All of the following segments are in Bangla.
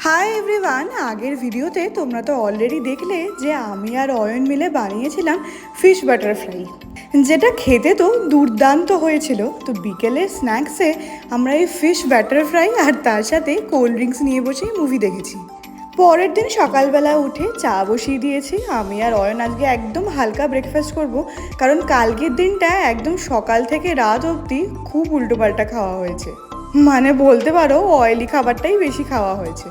হাই এভরিওয়ান, আগের ভিডিওতে তোমরা তো অলরেডি দেখলে যে আমি আর অয়ন মিলে বানিয়েছিলাম ফিশ বাটারফ্লাই, যেটা খেতে তো দুর্দান্ত হয়েছিল। তো বিকেলের স্ন্যাক্সে আমরা এই ফিশ বাটারফ্লাই আর তার সাথে কোল্ড ড্রিঙ্কস নিয়ে বসেই মুভি দেখেছি। পরের দিন সকালবেলা উঠে চা বসিয়ে দিয়েছি। আমি আর অয়ন আজকে একদম হালকা ব্রেকফাস্ট করব, কারণ কালকের দিনটা একদম সকাল থেকে রাত অবধি খুব উল্টোপাল্টা খাওয়া হয়েছে, মানে বলতে পারো অয়েলি খাবারটাই বেশি খাওয়া হয়েছে।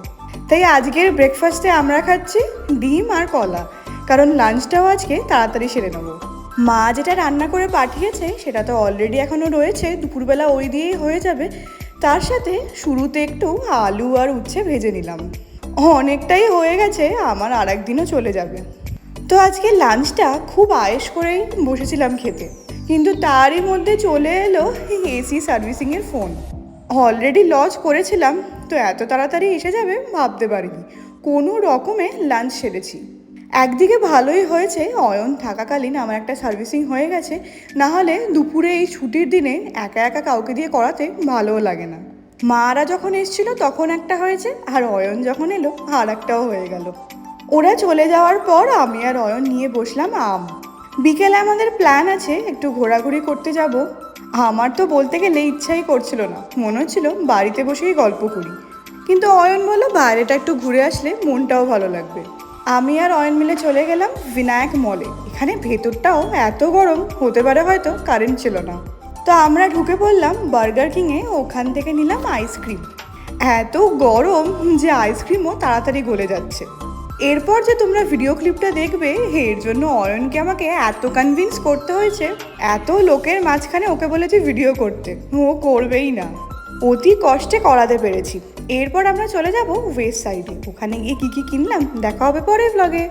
তাই আজকের ব্রেকফাস্টে আমরা খাচ্ছি ডিম আর কলা, কারণ লাঞ্চটাও আজকে তাড়াতাড়ি সেরে নেবো। মা যেটা রান্না করে পাঠিয়েছে সেটা তো অলরেডি এখনও রয়েছে, দুপুরবেলা ওই দিয়েই হয়ে যাবে। তার সাথে শুরুতে একটু আলু আর উচ্ছে ভেজে নিলাম। অনেকটাই হয়ে গেছে, আমার আর একদিনও চলে যাবে। তো আজকে লাঞ্চটা খুব আয়েশ করেই বসেছিলাম খেতে, কিন্তু তারই মধ্যে চলে এলো এসি সার্ভিসিংয়ের ফোন। অলরেডি লজ করেছিলাম, তো এত তাড়াতাড়ি এসে যাবে ভাবতে পারিনি। কোনো রকমে লাঞ্চ সেরেছি। একদিকে ভালোই হয়েছে অয়ন থাকাকালীন আমার একটা সার্ভিসিং হয়ে গেছে, না হলে দুপুরে এই ছুটির দিনে একা একা কাউকে দিয়ে করাতে ভালোও লাগে না। মারা যখন এসেছিল তখন একটা হয়েছে, আর অয়ন যখন এলো আর একটাও হয়ে গেল। ওরা চলে যাওয়ার পর আমি আর অয়ন নিয়ে বসলাম আম। বিকেলে আমাদের প্ল্যান আছে একটু ঘোরাঘুরি করতে যাব। আমার তো বলতে গেলে ইচ্ছাই করছিল না, মনে হচ্ছিল বাড়িতে বসেই গল্প করি, কিন্তু অয়ন বলল বাইরেটা একটু ঘুরে আসলে মনটাও ভালো লাগবে। আমি আর অয়ন মিলে চলে গেলাম বিনায়ক মলে। এখানে ভেতরটাও এত গরম, হতে পারে হয়তো কারেন্ট ছিল না। তো আমরা ঢুকে পড়লাম বার্গার কিংয়ে, ওখান থেকে নিলাম আইসক্রিম। এত গরম যে আইসক্রিমও তাড়াতাড়ি গলে যাচ্ছে। এরপর যে তোমরা ভিডিও ক্লিপটা দেখবে, এর জন্য অয়নকে আমাকে এত কনভিন্স করতে হয়েছে। এত লোকের মাঝখানে ওকে বলেছি ভিডিও করতে, ও করবেই না। অতি কষ্টে করাতে পেরেছি। এরপর আমরা চলে যাব ওয়েস্ট সাইডে, ওখানে গিয়ে কী কী কিনলাম দেখা হবে পরের ব্লগে।